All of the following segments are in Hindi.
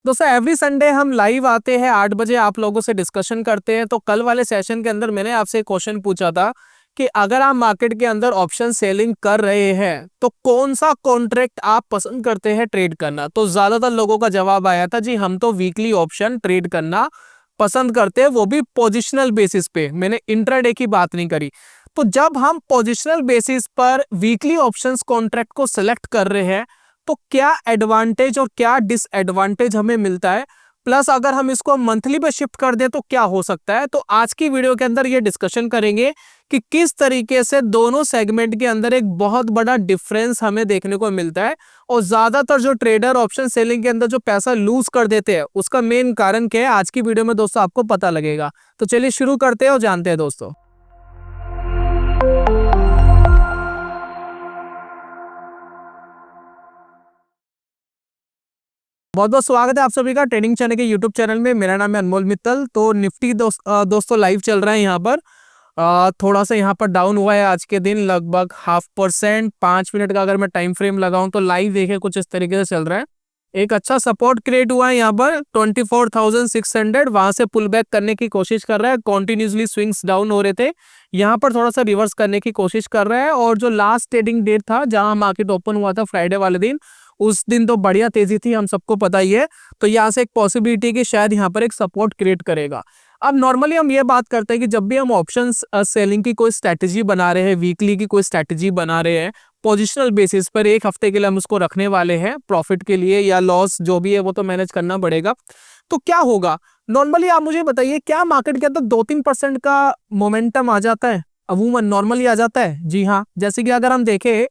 दोस्तों एवरी संडे हम लाइव आते हैं 8 बजे, आप लोगों से डिस्कशन करते हैं। तो कल वाले सेशन के अंदर मैंने आपसे एक क्वेश्चन पूछा था कि अगर आप मार्केट के अंदर ऑप्शन सेलिंग कर रहे हैं तो कौन सा कॉन्ट्रैक्ट आप पसंद करते हैं ट्रेड करना। तो ज्यादातर लोगों का जवाब आया था जी हम तो वीकली ऑप्शन ट्रेड करना पसंद करते हैं, वो भी पोजिशनल बेसिस पे। मैंने इंट्राडे की बात नहीं करी। तो जब हम पोजिशनल बेसिस पर वीकली ऑप्शंस कॉन्ट्रैक्ट को सिलेक्ट कर रहे हैं तो क्या एडवांटेज और क्या डिसएडवांटेज हमें मिलता है, प्लस अगर हम इसको मंथली पे शिफ्ट कर दें तो क्या हो सकता है। तो आज की वीडियो के अंदर ये डिस्कशन करेंगे कि किस तरीके से दोनों सेगमेंट के अंदर एक बहुत बड़ा डिफरेंस हमें देखने को मिलता है और ज्यादातर जो ट्रेडर ऑप्शन सेलिंग के अंदर जो पैसा लूज कर देते हैं उसका मेन कारण क्या है, आज की वीडियो में दोस्तों आपको पता लगेगा। तो चलिए शुरू करते हैं और जानते हैं दोस्तों। बहुत बहुत स्वागत है आप सभी का ट्रेडिंग चैनल के यूट्यूब चैनल में। मेरा नाम है अनमोल मित्तल। तो निफ्टी दोस्तों लाइव चल रहा है यहाँ पर। थोड़ा सा यहाँ पर डाउन हुआ है आज के दिन, लगभग 0.5%। 5 मिनट का अगर मैं टाइम फ्रेम लगाऊं तो लाइव देखे कुछ इस तरीके से चल रहा है। एक अच्छा सपोर्ट क्रिएट हुआ है यहाँ पर 24,600, वहां से पुल बैक करने की कोशिश कर रहा है। कॉन्टिन्यूसली स्विंग्स डाउन हो रहे थे, यहाँ पर थोड़ा सा रिवर्स करने की कोशिश कर रहा है। और जो लास्ट ट्रेडिंग डेट था जहां मार्केट ओपन हुआ था फ्राइडे वाले दिन, उस दिन तो बढ़िया तेजी थी, हम सबको पता ही है। तो यहाँ से एक पॉसिबिलिटी कि शायद यहाँ पर एक सपोर्ट क्रिएट करेगा। अब नॉर्मली हम ये बात करते हैं कि जब भी हम ऑप्शंस सेलिंग की कोई स्ट्रैटेजी बना रहे हैं, वीकली की कोई स्ट्रैटेजी बना रहे हैं, पोजिशनल बेसिस पर एक हफ्ते के लिए हम उसको रखने वाले हैं प्रॉफिट के लिए या लॉस जो भी है वो तो मैनेज करना पड़ेगा। तो क्या होगा नॉर्मली, आप मुझे बताइए, क्या मार्केट के अंदर 2-3% का मोमेंटम आ जाता है? अमूमन नॉर्मली आ जाता है। जी हाँ, जैसे कि अगर हम देखें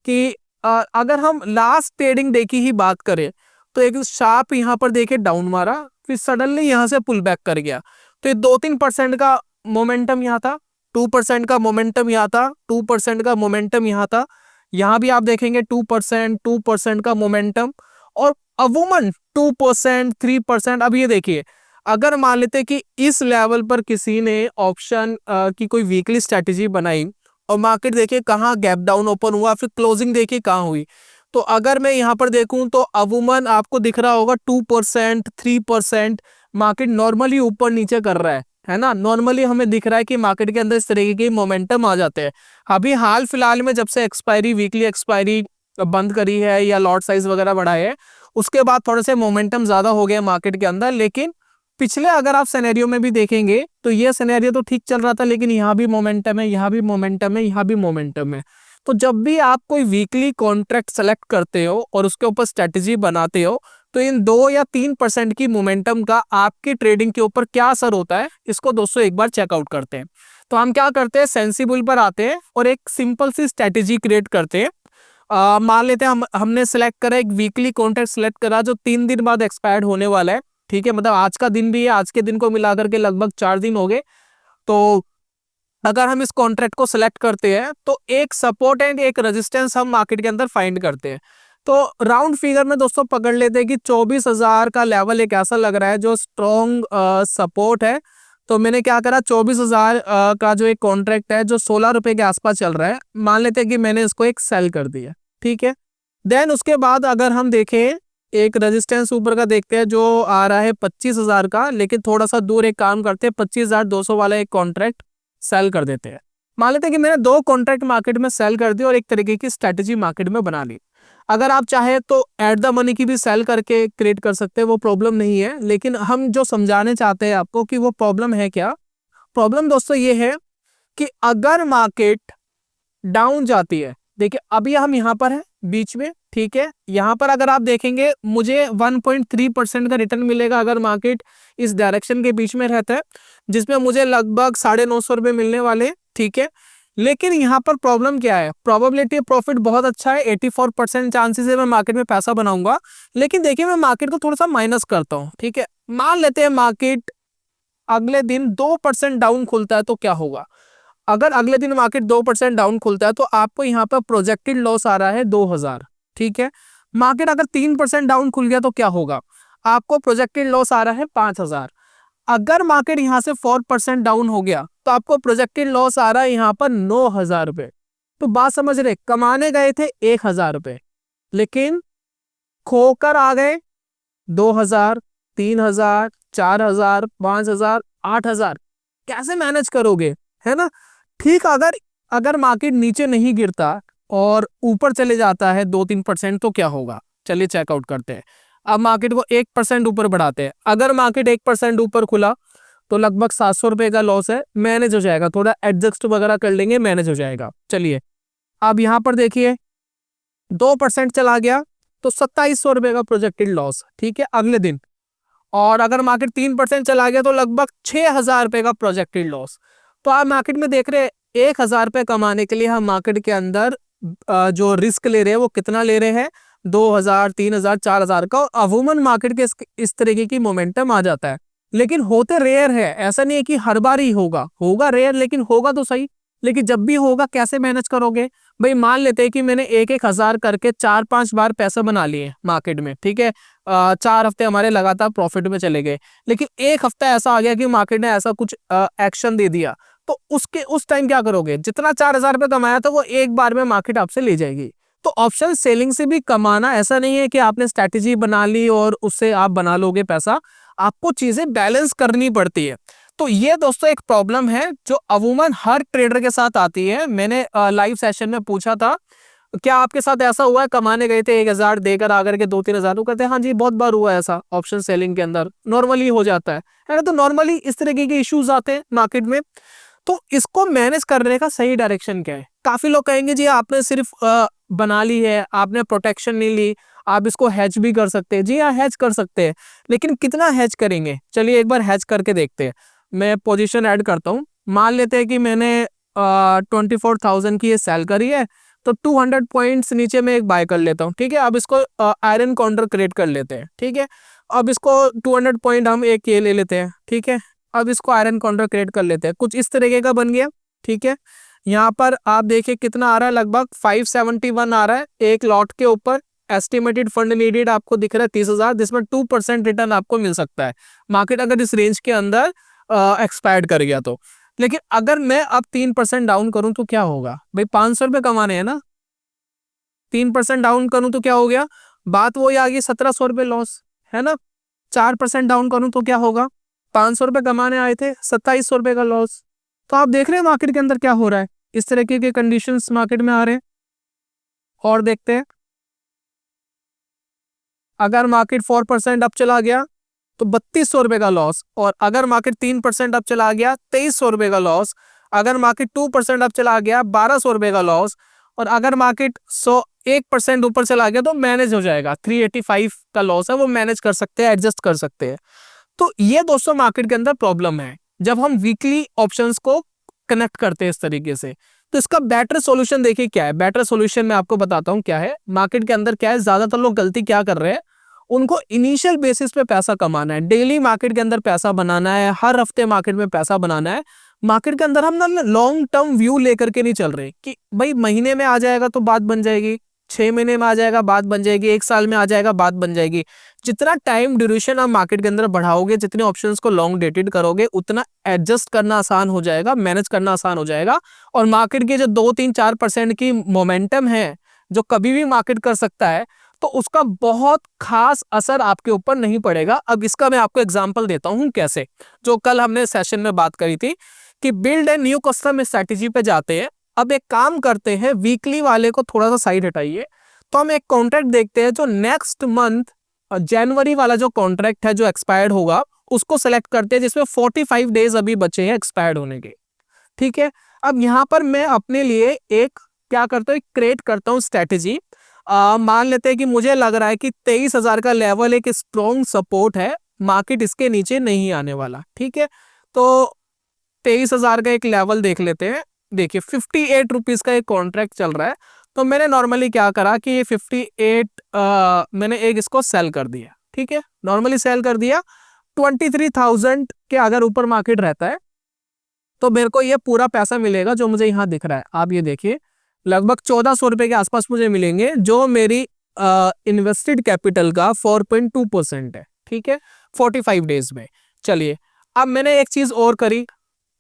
कि अगर हम लास्ट ट्रेडिंग डे की ही बात करें तो एक शार्प यहाँ पर देखे डाउन मारा, फिर सडनली यहाँ से पुल बैक कर गया। तो ये 2-3% का मोमेंटम यहाँ था, 2% का मोमेंटम यहाँ था, 2% का मोमेंटम यहाँ था। यहाँ भी आप देखेंगे 2% का मोमेंटम और अमूमन 2%, 3%। अब ये देखिए, अगर मान लेते कि इस लेवल पर किसी ने ऑप्शन की कोई वीकली स्ट्रेटेजी बनाई और मार्केट देखिए कहाँ गैप डाउन ओपन हुआ, फिर क्लोजिंग देखिए कहाँ हुई। तो अगर मैं यहाँ पर देखूं तो अमूमन आपको दिख रहा होगा 2%, 3% मार्केट नॉर्मली ऊपर नीचे कर रहा है ना। नॉर्मली हमें दिख रहा है कि मार्केट के अंदर इस तरीके के मोमेंटम आ जाते हैं। अभी हाल फिलहाल में जब से एक्सपायरी, वीकली एक्सपायरी बंद करी है या लॉट साइज वगैरह बढ़ाए है, उसके बाद थोड़े से मोमेंटम ज्यादा हो गया मार्केट के अंदर। लेकिन पिछले अगर आप सिनेरियो में भी देखेंगे तो ये सिनेरियो तो ठीक चल रहा था, लेकिन यहाँ भी मोमेंटम है, यहाँ भी मोमेंटम है, यहाँ भी मोमेंटम है। तो जब भी आप कोई वीकली कॉन्ट्रैक्ट सेलेक्ट करते हो और उसके ऊपर स्ट्रेटेजी बनाते हो तो इन 2 या 3% की मोमेंटम का आपकी ट्रेडिंग के ऊपर क्या असर होता है, इसको दोस्तों एक बार चेकआउट करते हैं। तो हम क्या करते हैं, सेंसिबल पर आते हैं और एक सिंपल सी स्ट्रेटेजी क्रिएट करते हैं। मान लेते हैं हमने सेलेक्ट करा, एक वीकली कॉन्ट्रैक्ट सेलेक्ट करा जो 3 दिन बाद एक्सपायर्ड होने वाला है। ठीक है, मतलब आज का दिन भी है, आज के दिन को मिलाकर के लगभग 4 दिन हो गए। तो अगर हम इस कॉन्ट्रैक्ट को सिलेक्ट करते हैं तो एक सपोर्ट एंड एक रेजिस्टेंस हम मार्केट के अंदर फाइंड करते हैं। तो राउंड फिगर में दोस्तों पकड़ लेते हैं कि 24,000 का लेवल एक ऐसा लग रहा है जो स्ट्रॉन्ग सपोर्ट है। तो मैंने क्या करा, 24,000 का जो एक कॉन्ट्रैक्ट है जो 16 रुपए के आसपास चल रहा है, मान लेते हैं कि मैंने इसको एक सेल कर दिया। ठीक है, देन उसके बाद अगर हम देखें एक रेजिस्टेंस ऊपर का देखते हैं जो आ रहा है 25,000 का, लेकिन थोड़ा सा दूर एक काम करते हैं, 25,200 वाला एक कॉन्ट्रैक्ट सेल कर देते हैं। मान लेते हैं कि मैंने 2 कॉन्ट्रैक्ट मार्केट में सेल कर दिया और एक तरीके की स्ट्रेटेजी मार्केट में बना ली। अगर आप चाहे तो एट द मनी की भी सेल करके क्रिएट कर सकते हैं, वो प्रॉब्लम नहीं है। लेकिन हम जो समझाने चाहते हैं आपको कि वो प्रॉब्लम है क्या। प्रॉब्लम दोस्तों ये है कि अगर मार्केट डाउन जाती है, देखिए अभी हम यहाँ पर है बीच में, ठीक है, यहाँ पर अगर आप देखेंगे मुझे 1.3% का रिटर्न मिलेगा अगर मार्केट इस डायरेक्शन के बीच में रहता है, जिसमें मुझे लगभग 950 रुपए मिलने वाले। ठीक है, लेकिन यहाँ पर प्रॉब्लम क्या है, प्रोबेबिलिटी प्रॉफिट बहुत अच्छा है, 84% चांसेस है मैं मार्केट में पैसा बनाऊंगा। लेकिन देखिए मैं मार्केट को थोड़ा सा माइनस करता हूँ। ठीक है, मान लेते हैं मार्केट अगले दिन 2% डाउन खुलता है तो क्या होगा। अगर अगले दिन मार्केट 2% डाउन खुलता है तो आपको यहाँ पर प्रोजेक्टेड लॉस आ रहा है 2,000। ठीक है, मार्केट अगर 3% डाउन खुल गया तो क्या होगा, आपको प्रोजेक्टेड लॉस आ रहा है 5,000। अगर मार्केट यहाँ से 4% डाउन हो गया तो आपको प्रोजेक्टेड लॉस आ रहा है यहाँ पर 9,000 रुपए। तो बात समझ रहे, कमाने गए थे 1,000 रुपए लेकिन खोकर आ गए 2,000, 3,000, 4,000, 5,000, 8,000 कैसे मैनेज करोगे, है ना। ठीक, अगर अगर मार्केट नीचे नहीं गिरता और ऊपर चले जाता है 2-3% तो क्या होगा, चलिए चेकआउट करते हैं। अब मार्केट को 1% ऊपर बढ़ाते हैं, अगर मार्केट 1% ऊपर खुला तो लगभग 700 रुपए का लॉस है, मैनेज हो जाएगा, थोड़ा एडजस्ट वगैरह कर लेंगे, मैनेज हो जाएगा। चलिए अब यहां पर देखिए 2% चला गया तो 2700 रुपए का प्रोजेक्टेड लॉस, ठीक है, अगले दिन। और अगर मार्केट 3% चला गया तो लगभग 6,000 रुपए का प्रोजेक्टेड लॉस। तो आप मार्केट में देख रहे हैं 1,000 रुपए कमाने के लिए हम मार्केट के अंदर जो रिस्क ले रहे हैं वो कितना ले रहे हैं, 2,000, 3,000, 4,000 का। अमूमन मार्केट के इस तरीके की मोमेंटम आ जाता है, लेकिन होते रेयर है, ऐसा नहीं है कि हर बार ही होगा रेयर, लेकिन होगा तो सही। लेकिन जब भी होगा कैसे मैनेज करोगे भाई। मान लेते हैं कि मैंने 1,000 करके 4-5 बार पैसा बना लिए मार्केट में, ठीक है, 4 हफ्ते हमारे लगातार प्रॉफिट में चले गए, लेकिन एक हफ्ता ऐसा आ गया कि मार्केट ने ऐसा कुछ एक्शन दे दिया, तो उस टाइम क्या करोगे। जितना 4,000 रुपये कमाया था वो एक बार में मार्केट आपसे ले जाएगी। तो ऑप्शन सेलिंग से भी कमाना ऐसा नहीं है कि आपने स्ट्रैटेजी बना ली और उससे आप बना लोगे पैसा, आपको चीजें बैलेंस करनी पड़ती है। तो ये दोस्तों एक प्रॉब्लम है जो अमूमन हर ट्रेडर के साथ आती है। मैंने लाइव सेशन में पूछा था, क्या आपके साथ ऐसा हुआ है, कमाने गए थे 1,000 देकर आकर के 2-3,000 को कहते हैं हाँ जी बहुत बार हुआ है ऐसा, ऑप्शन सेलिंग के अंदर नॉर्मली हो जाता है ना। तो नॉर्मली इस तरीके के इश्यूज आते हैं मार्केट में। तो इसको मैनेज करने का सही डायरेक्शन क्या है। काफी लोग कहेंगे जी आपने सिर्फ बना ली है, आपने प्रोटेक्शन नहीं ली, आप इसको हैज भी कर सकते हैं। जी हाँ, हैज कर सकते हैं, लेकिन कितना हैज करेंगे, चलिए एक बार हैज करके देखते हैं। मैं पोजीशन ऐड करता हूँ, मान लेते हैं कि मैंने 24,000 की ये सेल करी है, तो 200 पॉइंट्स नीचे में एक बाय कर लेता हूँ, ठीक है। अब इसको आयरन काउंटर क्रिएट कर लेते हैं, ठीक है। अब इसको 200 पॉइंट हम एक ये ले लेते हैं, ठीक है। अब इसको आयरन काउंटर क्रिएट कर लेते हैं, कुछ इस तरीके का बन गया, ठीक है। यहाँ पर आप देखिए कितना आ रहा है, लगभग 571 आ रहा है एक लॉट के ऊपर। एस्टिमेटेड फंड नीडेड आपको दिख रहा है 30,000, जिसमें 2% रिटर्न आपको मिल सकता है मार्केट अगर इस रेंज के अंदर एक्सपायर्ड कर गया तो। लेकिन अगर मैं अब 3% डाउन करूं तो क्या होगा भाई, 500 रुपए कमाने हैं ना, 3% डाउन करूं तो क्या हो गया, बात वही आ गई, 1,700 रुपए लॉस, है ना। 4% डाउन करूं तो क्या होगा, 500 रुपए कमाने आए थे, 2,700 रुपए का लॉस। तो आप देख रहे हैं मार्केट के अंदर क्या हो रहा है, इस तरीके के कंडीशंस मार्केट में आ रहे हैं। और देखते हैं, अगर मार्केट 4% अप चला गया तो 3,200 रुपए का लॉस, और अगर मार्केट 3% अप चला गया 2,300 रुपए का लॉस, अगर मार्केट 2% अप चला गया 1,200 रुपए का लॉस, और अगर मार्केट 1% ऊपर चला गया तो मैनेज हो जाएगा, 385 का लॉस है, वो मैनेज कर सकते हैं, एडजस्ट कर सकते हैं। तो ये दोस्तों मार्केट के अंदर प्रॉब्लम है जब हम वीकली ऑप्शंस को कनेक्ट करते हैं इस तरीके से। तो इसका बेटर सॉल्यूशन देखिए क्या है, बेटर सॉल्यूशन मैं आपको बताता हूं क्या है। मार्केट के अंदर क्या है, ज्यादातर लोग गलती क्या कर रहे हैं, उनको इनिशियल बेसिस पे पैसा कमाना है, डेली मार्केट के अंदर पैसा बनाना है, हर हफ्ते मार्केट में पैसा बनाना है। मार्केट के अंदर हम ना लॉन्ग टर्म व्यू लेकर के नहीं चल रहे कि भाई महीने में आ जाएगा तो बात बन जाएगी, 6 महीने में आ जाएगा बात बन जाएगी, 1 साल में आ जाएगा बात बन जाएगी। जितना टाइम ड्यूरेशन आप मार्केट के अंदर बढ़ाओगे, जितने ऑप्शंस को लॉन्ग डेटेड करोगे, उतना एडजस्ट करना आसान हो जाएगा, मैनेज करना आसान हो जाएगा। और मार्केट के जो 2-3-4% की मोमेंटम है जो कभी भी मार्केट कर सकता है, तो उसका बहुत खास असर आपके ऊपर नहीं पड़ेगा। अब इसका मैं आपको एग्जांपल देता हूं कैसे, जो कल हमने सेशन में बात करी थी कि build and new custom strategy पे जाते हैं। अब एक काम करते हैं, वीकली वाले को थोड़ा सा साइड हटाइए, तो हम एक कॉन्ट्रैक्ट देखते हैं जो नेक्स्ट मंथ जनवरी वाला जो कॉन्ट्रैक्ट है जो एक्सपायर्ड होगा उसको सेलेक्ट करते हैं, जिसमें 45 डेज अभी बचे हैं एक्सपायर्ड होने के, ठीक है। अब यहाँ पर मैं अपने लिए एक क्या करता हूँ, क्रिएट करता हूँ स्ट्रैटेजी। मान लेते हैं कि मुझे लग रहा है कि 23,000 का लेवल एक स्ट्रॉन्ग सपोर्ट है, मार्केट इसके नीचे नहीं आने वाला, ठीक है। तो 23,000 का एक लेवल देख लेते हैं। देखिए 58 रुपीज का एक कॉन्ट्रैक्ट चल रहा है, तो मैंने नॉर्मली क्या करा कि ये 58 मैंने एक इसको सेल कर दिया, ठीक है, नॉर्मली सेल कर दिया। 23,000 के अगर ऊपर मार्केट रहता है तो मेरे को ये पूरा पैसा मिलेगा जो मुझे यहाँ दिख रहा है। आप ये देखिए लगभग 1,400 रुपए के आसपास मुझे मिलेंगे, जो मेरी इन्वेस्टेड कैपिटल का 4.2% है, ठीक है, 45 डेज में। चलिए अब मैंने एक चीज और करी,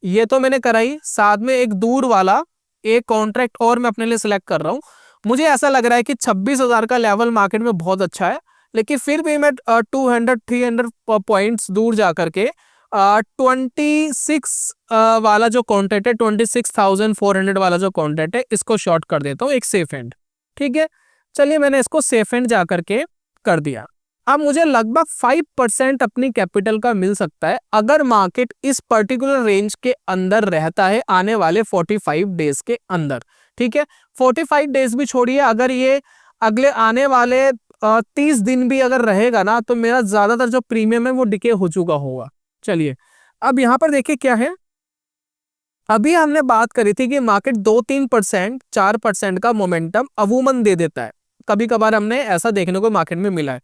ये तो मैंने कराई, साथ में एक दूर वाला एक कॉन्ट्रैक्ट और मैं अपने लिए सिलेक्ट कर रहा हूं। मुझे ऐसा लग रहा है कि 26,000 का लेवल मार्केट में बहुत अच्छा है, लेकिन फिर भी मैं 200-300 पॉइंट्स दूर जा करके 26 वाला जो कॉन्ट्रैक्ट है, 26,400 वाला जो कॉन्ट्रैक्ट है, इसको शॉर्ट कर देता हूँ एक सेफ एंड। ठीक है, चलिए मैंने इसको सेफ एंड जा करके कर दिया। अब मुझे लगभग 5% अपनी कैपिटल का मिल सकता है अगर मार्केट इस पर्टिकुलर रेंज के अंदर रहता है आने वाले 45 डेज के अंदर। ठीक है, 45 डेज भी छोड़िए, अगर ये अगले आने वाले 30 दिन भी अगर रहेगा ना, तो मेरा ज्यादातर जो प्रीमियम है वो डिके हो चुका होगा। चलिए अब यहां पर देखिए क्या है, अभी हमने बात करी थी कि मार्केट 2-3%, 4% का मोमेंटम अमूमन दे देता है, कभी कभार हमने ऐसा देखने को मार्केट में मिला है।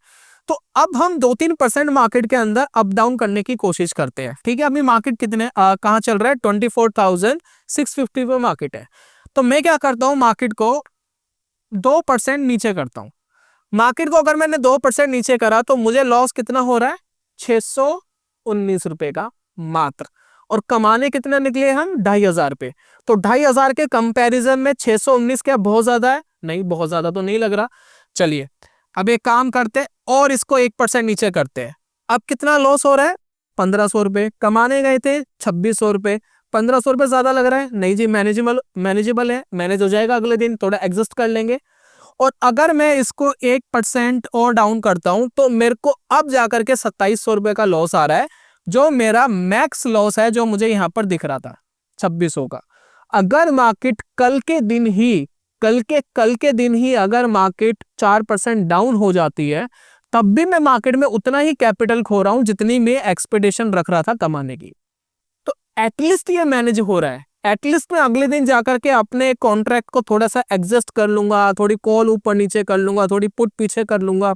तो अब हम 2-3% मार्केट के अंदर अप डाउन करने की कोशिश करते हैं। ठीक है, अभी मार्केट कितने कहाँ चल रहा है, 24,650 पे मार्केट है। तो मैं क्या करता हूँ, मार्केट को 2% नीचे करता हूँ। मार्केट को अगर मैंने 2% नीचे करा तो मुझे लॉस कितना हो रहा है, 619 रुपए का मात्र, और कमाने कितना निकले हम, 2,500 पे। तो 2,500 के कंपैरिजन में 619 क्या बहुत ज्यादा है, नहीं बहुत ज्यादा तो नहीं लग रहा। चलिए अब एक काम करते हैं और इसको 1% नीचे करते हैं। अब कितना लॉस हो रहा है, 1,500 रुपए, कमाने गए थे 2,600 रुपए, 1,500 रुपए ज्यादा लग रहा है, नहीं जी मैनेजेबल है, मैनेज हो जाएगा, अगले दिन थोड़ा एडजस्ट कर लेंगे। और अगर मैं इसको 1% और डाउन करता हूं तो मेरे को अब जाकर के 2,700 रुपए का लॉस आ रहा है, जो मेरा मैक्स लॉस है, जो मुझे यहां पर दिख रहा था 2,600 का। अगर मार्केट कल के दिन ही अगर मार्केट 4% डाउन हो जाती है, तब भी मैं मार्केट में उतना ही कैपिटल खो रहा हूं जितनी मैं एक्सपेक्टेशन रख रहा था कमाने की। तो एटलीस्ट ये मैनेज हो रहा है, एटलीस्ट मैं अगले दिन जाकर के अपने कॉन्ट्रैक्ट को थोड़ा सा एडजस्ट कर लूंगा, थोड़ी कॉल ऊपर नीचे कर लूंगा, थोड़ी पुट पीछे कर लूंगा,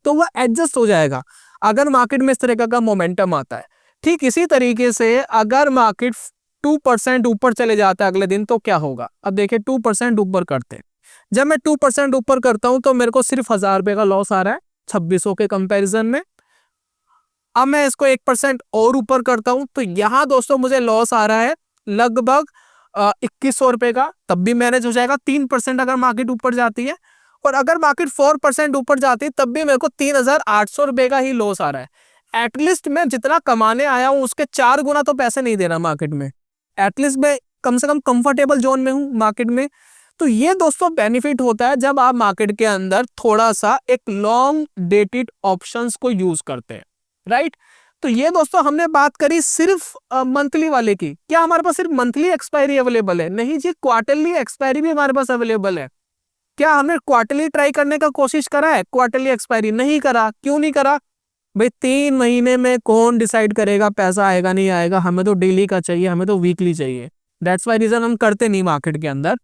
तो वह एडजस्ट हो जाएगा अगर मार्केट में इस तरह का मोमेंटम आता है। ठीक इसी तरीके से अगर मार्केट 2% ऊपर चले जाता है अगले दिन, तो क्या होगा, अब देखिए 2% ऊपर करते हैं। जब मैं 2% ऊपर करता हूं तो मेरे को सिर्फ 1,000 रुपए का लॉस आ रहा है 2,600 के कंपैरिजन में। अब मैं इसको 1% और ऊपर करता हूं तो यहां दोस्तों मुझे लॉस आ रहा है लगभग 2,100 रुपए का, तब भी मैनेज हो जाएगा। 3% अगर मार्केट ऊपर जाती है, और अगर मार्केट 4% ऊपर जाती है, तब भी मेरे को 3,800 रुपए का ही लॉस आ रहा है। एटलीस्ट मैं जितना कमाने आया हूं उसके 4 गुना तो पैसे नहीं दे रहा मार्केट में, एटलीस्ट मैं कम से कम कंफर्टेबल जोन में हूं मार्केट में। तो ये दोस्तों बेनिफिट होता है जब आप मार्केट के अंदर थोड़ा सा एक लॉन्ग डेटेड ऑप्शंस को यूज करते हैं, राइट। तो ये दोस्तों हमने बात करी सिर्फ मंथली वाले की। क्या हमारे पास सिर्फ मंथली एक्सपायरी अवेलेबल है, नहीं जी, क्वार्टरली एक्सपायरी भी हमारे पास अवेलेबल है। क्या हमने क्वार्टरली ट्राई करने का कोशिश करा है, क्वार्टरली एक्सपायरी नहीं करा, क्यों नहीं करा भाई, 3 महीने में कौन डिसाइड करेगा पैसा आएगा नहीं आएगा, हमें तो डेली का चाहिए, हमें तो वीकली चाहिए, दैट्स वाई रीजन हम करते नहीं मार्केट के अंदर।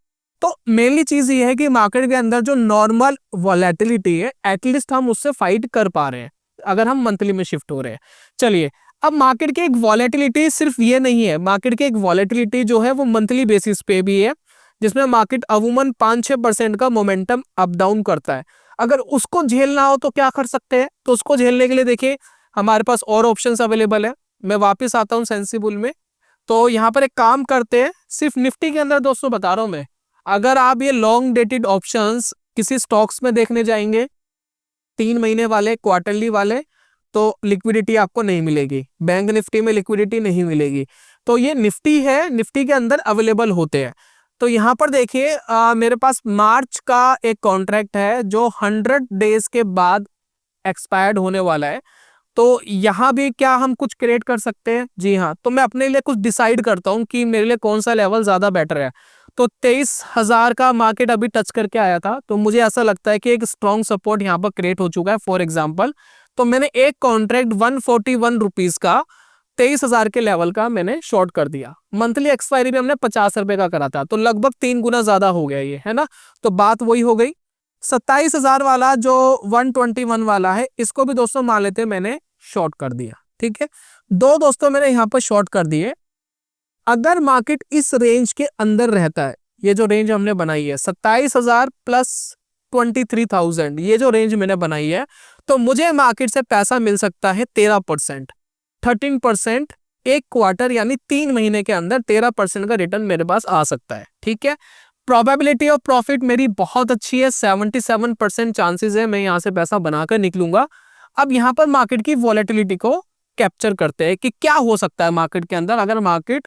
तो मेनली चीज ये है कि मार्केट के अंदर जो नॉर्मल वॉलेटिलिटी है, एटलीस्ट हम उससे फाइट कर पा रहे हैं अगर हम मंथली में शिफ्ट हो रहे हैं। चलिए अब मार्केट की एक वॉलेटिलिटी सिर्फ ये नहीं है, मार्केट की एक वॉलेटिलिटी जो है वो मंथली बेसिस पे भी है, जिसमें मार्केट अमूमन 5-6% का मोमेंटम अप डाउन करता है। अगर उसको झेलना हो तो क्या कर सकते हैं, तो उसको झेलने के लिए देखिए हमारे पास और ऑप्शंस अवेलेबल है। मैं वापस आता हूँ सेंसिबल में, तो यहाँ पर एक काम करते हैं, सिर्फ निफ्टी के अंदर दोस्तों बता रहा हूँ मैं, अगर आप ये लॉन्ग डेटेड ऑप्शंस किसी स्टॉक्स में देखने जाएंगे 3 महीने वाले, क्वार्टरली वाले, तो लिक्विडिटी आपको नहीं मिलेगी, बैंक निफ्टी में लिक्विडिटी नहीं मिलेगी। तो ये निफ्टी है, निफ्टी के अंदर अवेलेबल होते हैं। तो यहाँ पर देखिए मेरे पास मार्च का एक कॉन्ट्रैक्ट है जो 100 डेज के बाद एक्सपायर्ड होने वाला है। तो यहाँ भी क्या हम कुछ क्रिएट कर सकते हैं, जी हाँ, तो मैं अपने लिए कुछ डिसाइड करता हूँ कि मेरे लिए कौन सा लेवल ज्यादा बेटर है। तो 23,000 का मार्केट अभी टच करके आया था, तो मुझे ऐसा लगता है कि एक स्ट्रॉन्ग सपोर्ट यहाँ पर क्रिएट हो चुका है फॉर एग्जाम्पल। तो मैंने एक कॉन्ट्रैक्ट 141 रुपीज का 23,000 के लेवल का मैंने शॉर्ट कर दिया। मंथली एक्सपायरी भी हमने 50 रुपए का करा था, तो लगभग 3 गुना ज्यादा हो गया ये, है ना। तो बात वही हो गई। 27,000 वाला जो 121 वाला है, इसको भी दोस्तों मान लेते हैं मैंने शॉर्ट कर दिया, ठीक है। 2 दोस्तों मैंने यहाँ पर शॉर्ट कर दिए। अगर मार्केट इस रेंज के अंदर रहता है, ये जो रेंज हमने बनाई है 27,000 प्लस 23,000, ये जो रेंज मैंने बनाई है, तो मुझे मार्केट से पैसा मिल सकता है 13%, 13% एक क्वार्टर यानी 3 महीने के अंदर 13% का रिटर्न मेरे पास आ सकता है, ठीक है। प्रोबेबिलिटी ऑफ प्रॉफिट मेरी बहुत अच्छी है, 77% चांसेस है मैं यहाँ से पैसा बनाकर निकलूंगा। अब यहाँ पर मार्केट की वॉलेटिलिटी को कैप्चर करते हैं कि क्या हो सकता है मार्केट के अंदर अगर मार्केट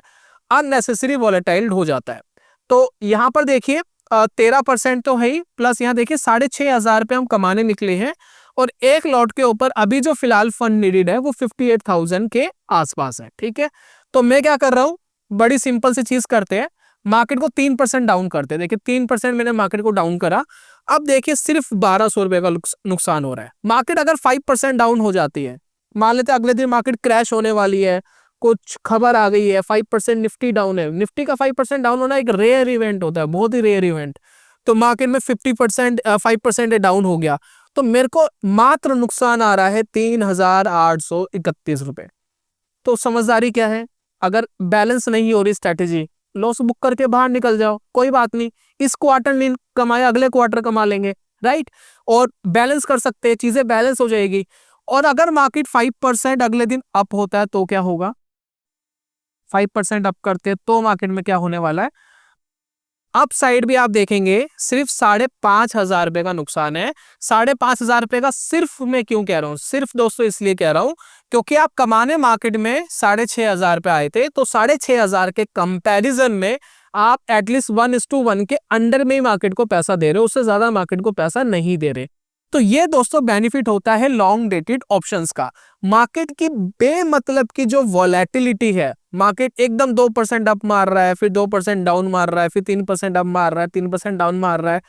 अननेसेसरी वॉलेटाइल हो जाता है। तो यहाँ पर देखिए 13% तो है ही, प्लस यहाँ देखिए 6,500 रुपये हम कमाने निकले हैं और एक लॉट के ऊपर अभी जो फिलहाल फंड नीडेड है वो 58,000 के आसपास है। ठीक है, तो मैं क्या कर रहा हूँ, बड़ी सिंपल सी चीज करते हैं, मार्केट को 3% डाउन करते हैं। देखिए 3% मैंने मार्केट को डाउन करा, अब देखिए सिर्फ 1,200 रुपए का नुकसान हो रहा है। मार्केट अगर 5% डाउन हो जाती है, मान लेते अगले दिन मार्केट क्रैश होने वाली है, कुछ खबर आ गई है 5% निफ्टी डाउन है, निफ्टी का 5% डाउन होना एक रेयर इवेंट होता है, बहुत ही रेयर इवेंट। तो मार्केट में 5% डाउन हो गया तो मेरे को मात्र नुकसान आ रहा है 3,831 रुपए। तो समझदारी क्या है, अगर बैलेंस नहीं हो रही स्ट्रेटेजी, लॉस बुक करके बाहर निकल जाओ, कोई बात नहीं, इस क्वार्टर नहीं कमाया अगले क्वार्टर कमा लेंगे, राइट। और बैलेंस कर सकते हैं, चीजें बैलेंस हो जाएगी। और अगर मार्केट 5% अगले दिन अप होता है तो क्या होगा, 5% अप करते हैं तो मार्केट में क्या होने वाला है, अप साइड भी आप देखेंगे सिर्फ 5,500 रुपए का नुकसान है। 5,500 रुपए का सिर्फ, मैं क्यों कह रहा हूं सिर्फ दोस्तों, इसलिए कह रहा हूं क्योंकि आप कमाने मार्केट में 6,500 रुपए आए थे, तो 6,500 के कंपैरिजन में आप एटलीस्ट 1:1 के अंडर में ही मार्केट को पैसा दे रहे हो, उससे ज्यादा मार्केट को पैसा नहीं दे रहे। तो ये दोस्तों बेनिफिट होता है लॉन्ग डेटेड ऑप्शंस का। मार्केट की बेमतलब की जो वॉलेटिलिटी है, मार्केट एकदम 2% अप मार रहा है, फिर 2% डाउन मार रहा है, फिर 3% अप मार रहा है, 3% डाउन मार रहा है,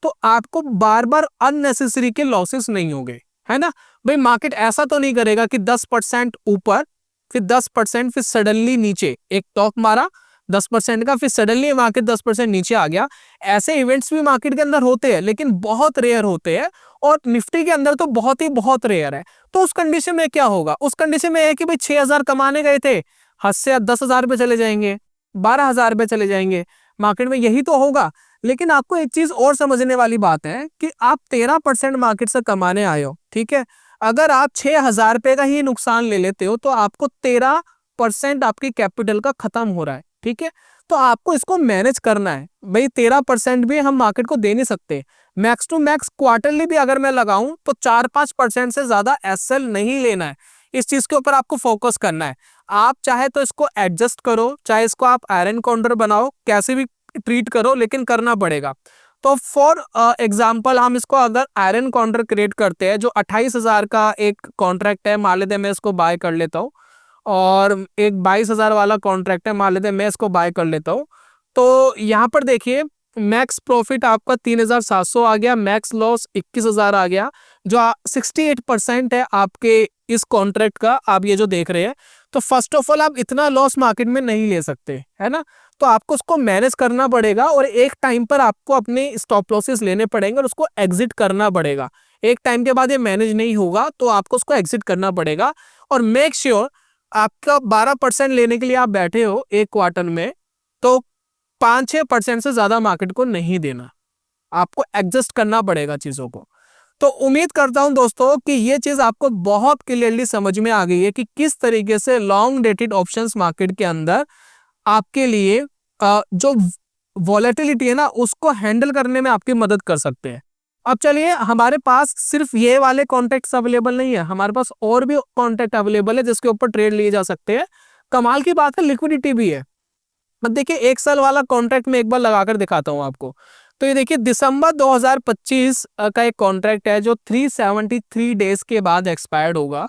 तो आपको बार बार अननेसेसरी के लॉसेस नहीं होंगे, है ना भाई। मार्केट ऐसा तो नहीं करेगा कि 10% ऊपर फिर 10% फिर सडनली नीचे, एक टॉक मारा 10% का, फिर सडनली मार्केट 10% नीचे आ गया। ऐसे इवेंट्स भी मार्केट के अंदर होते हैं लेकिन बहुत रेयर होते हैं, और निफ्टी के अंदर तो बहुत रेयर है। तो उस कंडीशन में क्या होगा, उस कंडीशन में है कि भाई 6,000 कमाने गए थे, हद से 10,000 रुपए चले जाएंगे, 12,000 रुपए चले जाएंगे, मार्केट में यही तो होगा। लेकिन आपको एक चीज और समझने वाली बात है कि आप 13% मार्केट से कमाने आए हो, ठीक है। अगर आप 6,000 रुपए का ही नुकसान ले लेते हो तो आपको 13% आपकी कैपिटल का खत्म हो रहा है, ठीक है। तो आपको इसको मैनेज करना है भाई, 13% भी हम मार्केट को दे नहीं सकते। मैक्स टू मैक्स क्वार्टरली भी अगर मैं लगाऊं तो 4-5% से ज्यादा एसएल नहीं लेना है। इस चीज के ऊपर आपको फोकस करना है। आप चाहे तो इसको एडजस्ट करो, चाहे इसको आप आयरन काउंटर बनाओ, कैसे भी ट्रीट करो, लेकिन करना पड़ेगा। तो फॉर एग्जाम्पल हम इसको अगर आयरन काउंटर क्रिएट करते हैं, जो 28,000 का एक कॉन्ट्रैक्ट है, मान लेते हैं मैं इसको बाय कर लेता हूँ, और एक 22,000 वाला कॉन्ट्रैक्ट है, मान लेते हैं मैं इसको बाय कर लेता हूँ। तो यहाँ पर देखिए मैक्स प्रॉफिट आपका 3,700 आ गया, मैक्स लॉस 21,000 आ गया, जो 68% है आपके इस कॉन्ट्रैक्ट का, आप ये जो देख रहे हैं। तो फर्स्ट ऑफ ऑल आप इतना लॉस मार्केट में नहीं ले सकते, है ना। तो आपको उसको मैनेज करना पड़ेगा और एक टाइम पर आपको अपने स्टॉप लॉसेस लेने पड़ेंगे और उसको एग्जिट करना पड़ेगा। एक टाइम के बाद ये मैनेज नहीं होगा तो आपको उसको एग्जिट करना पड़ेगा। और मेक श्योर आपका 12% लेने के लिए आप बैठे हो एक क्वार्टर में, तो 5-6% से ज्यादा मार्केट को नहीं देना, आपको एडजस्ट करना पड़ेगा चीजों को। तो उम्मीद करता हूं दोस्तों कि ये चीज आपको बहुत क्लियरली समझ में आ गई है कि किस तरीके से लॉन्ग डेटेड ऑप्शंस मार्केट के अंदर आपके लिए जो वॉलेटिलिटी है ना उसको हैंडल करने में आपकी मदद कर सकते हैं। अब चलिए, हमारे पास सिर्फ ये वाले कॉन्ट्रैक्ट्स अवेलेबल नहीं है, हमारे पास और भी कॉन्ट्रैक्ट अवेलेबल है जिसके ऊपर ट्रेड लिए जा सकते हैं। कमाल की बात है, लिक्विडिटी भी है। अब देखिए 1 साल वाला कॉन्ट्रैक्ट में एक बार लगाकर दिखाता हूं आपको। तो ये देखिए दिसंबर 2025 का एक कॉन्ट्रैक्ट है जो 373 डेज के बाद एक्सपायर्ड होगा।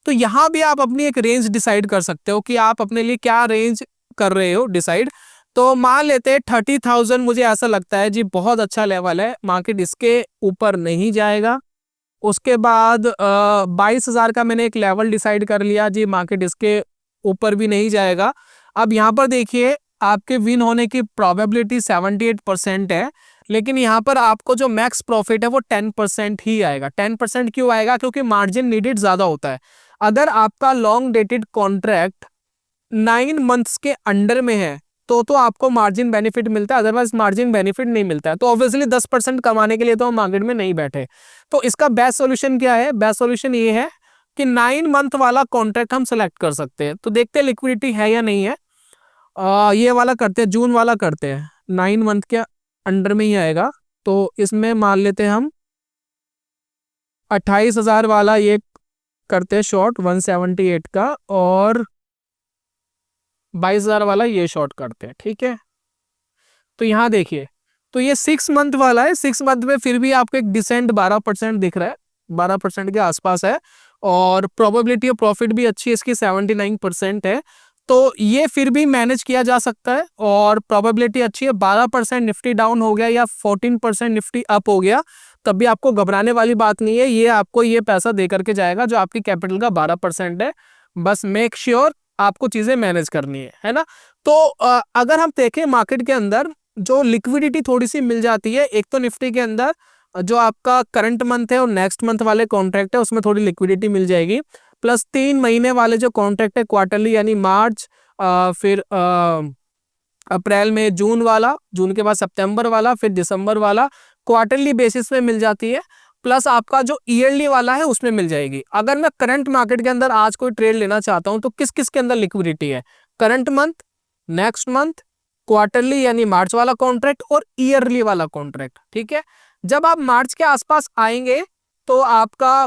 तो यहाँ भी आप अपनी एक रेंज डिसाइड कर सकते हो कि आप अपने लिए क्या रेंज कर रहे हो डिसाइड। तो मान लेते हैं 30,000, मुझे ऐसा लगता है जी बहुत अच्छा लेवल है, मार्केट इसके ऊपर नहीं जाएगा। उसके बाद 22,000 का मैंने एक लेवल डिसाइड कर लिया जी, मार्केट इसके ऊपर भी नहीं जाएगा। अब यहाँ पर देखिए आपके विन होने की प्रोबेबिलिटी 78% है, लेकिन यहाँ पर आपको जो मैक्स प्रॉफिट है वो 10% ही आएगा। 10% क्यों आएगा, क्योंकि मार्जिन नीडेड ज्यादा होता है। अगर आपका लॉन्ग डेटेड कॉन्ट्रैक्ट 9 मंथ्स के अंडर में है तो आपको मार्जिन बेनिफिट मिलता है, अदरवाइज मार्जिन बेनिफिट नहीं मिलता है। तो ऑब्वियसली 10% कमाने के लिए तो हम मार्केट में नहीं बैठे। तो इसका बेस्ट सॉल्यूशन क्या है, बेस्ट सॉल्यूशन ये है कि 9 मंथ वाला कॉन्ट्रैक्ट हम सेलेक्ट कर सकते हैं। तो देखते हैं लिक्विडिटी है या नहीं है। ये वाला करते हैं, जून वाला करते हैं, 9 मंथ के अंडर में ही आएगा। तो इसमें मान लेते हैं हम 28,000 वाला ये करते हैं शॉर्ट 178 का, और 22,000 वाला ये शॉर्ट करते हैं। ठीक है, तो यहाँ देखिए, तो ये 6 मंथ वाला है। 6 मंथ में फिर भी आपको एक डिसेंट 12% दिख रहा है, 12% के आसपास है, और प्रोबेबिलिटी ऑफ प्रॉफिट भी अच्छी है इसकी, 79% है। तो ये फिर भी मैनेज किया जा सकता है, और प्रोबेबिलिटी अच्छी है। 12% निफ्टी डाउन हो गया या 14% निफ्टी अप हो गया, तब भी आपको घबराने वाली बात नहीं है। ये आपको ये पैसा दे करके जाएगा जो आपकी कैपिटल का 12% है। बस मेक श्योर आपको चीजें मैनेज करनी है ना। तो अगर हम देखें मार्केट के अंदर जो लिक्विडिटी थोड़ी सी मिल जाती है, एक तो निफ्टी के अंदर जो आपका करंट मंथ है और नेक्स्ट मंथ वाले कॉन्ट्रैक्ट है उसमें थोड़ी लिक्विडिटी मिल जाएगी, प्लस 3 महीने वाले जो कॉन्ट्रैक्ट है क्वार्टरली, यानी मार्च, फिर अप्रैल में जून वाला, जून के बाद सितंबर वाला, फिर दिसंबर वाला, क्वार्टरली बेसिस पे मिल जाती है। प्लस आपका जो ईयरली वाला है उसमें मिल जाएगी। अगर मैं करंट मार्केट के अंदर आज कोई ट्रेड लेना चाहता हूं तो किस किस के अंदर लिक्विडिटी है? Current month, next month, quarterly यानी मार्च वाला कॉन्ट्रैक्ट, और ईयरली वाला कॉन्ट्रैक्ट। ठीक है, जब आप मार्च के आसपास आएंगे तो आपका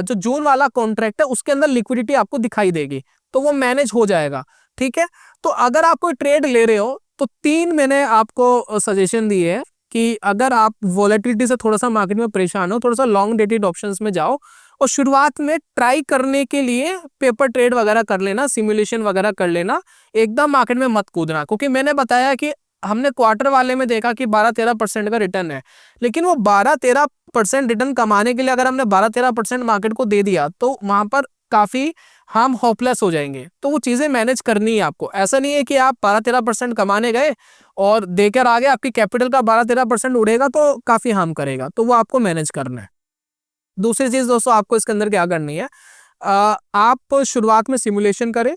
जो जून वाला कॉन्ट्रैक्ट है उसके अंदर लिक्विडिटी आपको दिखाई देगी, तो वो मैनेज हो जाएगा। ठीक है, तो अगर आप कोई ट्रेड ले रहे हो तो 3 मैंने आपको सजेशन दिए है कि अगर आप वॉलेटिलिटी से थोड़ा सा मार्केट में परेशान हो, थोड़ा सा लॉन्ग डेटेड ऑप्शंस में जाओ, और शुरुआत में ट्राई करने के लिए पेपर ट्रेड वगैरह कर लेना, सिमुलेशन वगैरह कर लेना, एकदम मार्केट में मत कूदना। क्योंकि मैंने बताया कि हमने क्वार्टर वाले में देखा कि 12-13% का रिटर्न है, लेकिन वो 12-13% रिटर्न कमाने के लिए अगर हमने 12-13% मार्केट को दे दिया तो वहां पर काफी हम होपलेस हो जाएंगे। तो वो चीजें मैनेज करनी है आपको। ऐसा नहीं है कि आप 12-13% कमाने गए और देकर आगे आपकी कैपिटल का 12-13% उड़ेगा तो काफी हार्म करेगा, तो वो आपको मैनेज करना है। दूसरी चीज दोस्तों, आपको इसके अंदर क्या करनी है, आप शुरुआत में सिमुलेशन करें,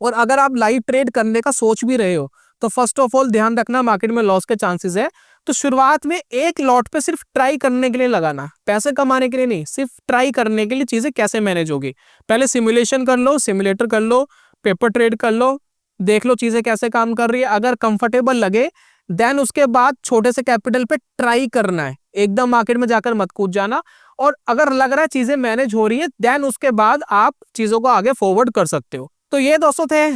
और अगर आप लाइव ट्रेड करने का सोच भी रहे हो तो फर्स्ट ऑफ ऑल ध्यान रखना मार्केट में लॉस के चांसेस है। तो शुरुआत में एक लॉट पे सिर्फ ट्राई करने के लिए लगाना, पैसे कमाने के लिए नहीं, सिर्फ ट्राई करने के लिए चीजें कैसे मैनेज होगी। पहले सिमुलेशन कर लो, सिमुलेटर कर लो, पेपर ट्रेड कर लो, देख लो चीजें कैसे काम कर रही है। अगर कंफर्टेबल लगे देन उसके बाद छोटे से कैपिटल पे ट्राई करना है, एकदम मार्केट में जाकर मत कूद जाना। और अगर लग रहा है चीजें मैनेज हो रही है देन उसके बाद आप चीजों को आगे फॉरवर्ड कर सकते हो। तो ये दोस्तों थे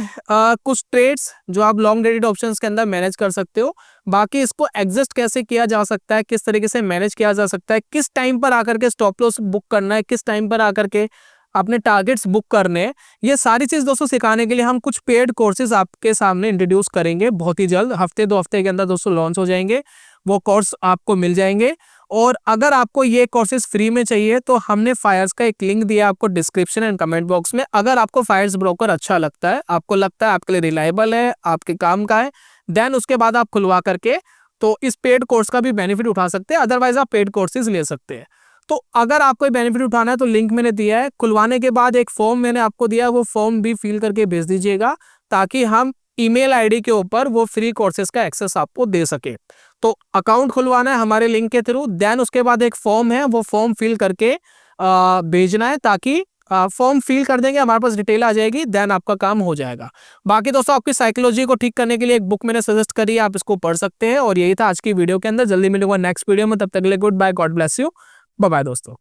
कुछ ट्रेड्स जो आप लॉन्ग डेटेड ऑप्शंस के अंदर मैनेज कर सकते हो। बाकी इसको एग्जिस्ट कैसे किया जा सकता है, किस तरीके से मैनेज किया जा सकता है, किस टाइम पर आकर के स्टॉप लॉस बुक करना है, किस टाइम पर आकर के अपने टारगेट्स बुक करने हैं, ये सारी चीज दोस्तों सिखाने के लिए हम कुछ पेड कोर्सेज आपके सामने इंट्रोड्यूस करेंगे बहुत ही जल्द। हफ्ते 2 हफ्ते के अंदर दोस्तों लॉन्च हो जाएंगे, वो कोर्स आपको मिल जाएंगे। और अगर आपको ये कोर्सेज फ्री में चाहिए तो हमने फायर्स का एक लिंक दिया आपको डिस्क्रिप्शन एंड कमेंट बॉक्स में। अगर आपको फायर्स ब्रोकर अच्छा लगता है, आपको लगता है आपके लिए रिलायबल है, आपके काम का है, देन उसके बाद आप खुलवा करके तो इस पेड कोर्स का भी बेनिफिट उठा सकते हैं। अदरवाइज आप पेड कोर्सेज ले सकते हैं। तो अगर आपको बेनिफिट उठाना है तो लिंक मैंने दिया है, खुलवाने के बाद एक फॉर्म मैंने आपको दिया है, वो फॉर्म भी फिल करके भेज दीजिएगा ताकि हम ईमेल आईडी के ऊपर वो फ्री कोर्सेज का एक्सेस आपको दे सके। तो अकाउंट खुलवाना है हमारे लिंक के थ्रू, देन उसके बाद एक फॉर्म है, वो फॉर्म फिल करके भेजना है, ताकि फॉर्म फिल कर देंगे, हमारे पास डिटेल आ जाएगी, देन आपका काम हो जाएगा। बाकी दोस्तों आपकी साइकोलॉजी को ठीक करने के लिए एक बुक मैंने सजेस्ट करी है, आप इसको पढ़ सकते हैं। और यही था आज की वीडियो के अंदर। जल्दी मिलूंगा नेक्स्ट वीडियो में, तब तक के लिए goodbye, God bless you, bye bye दोस्तों।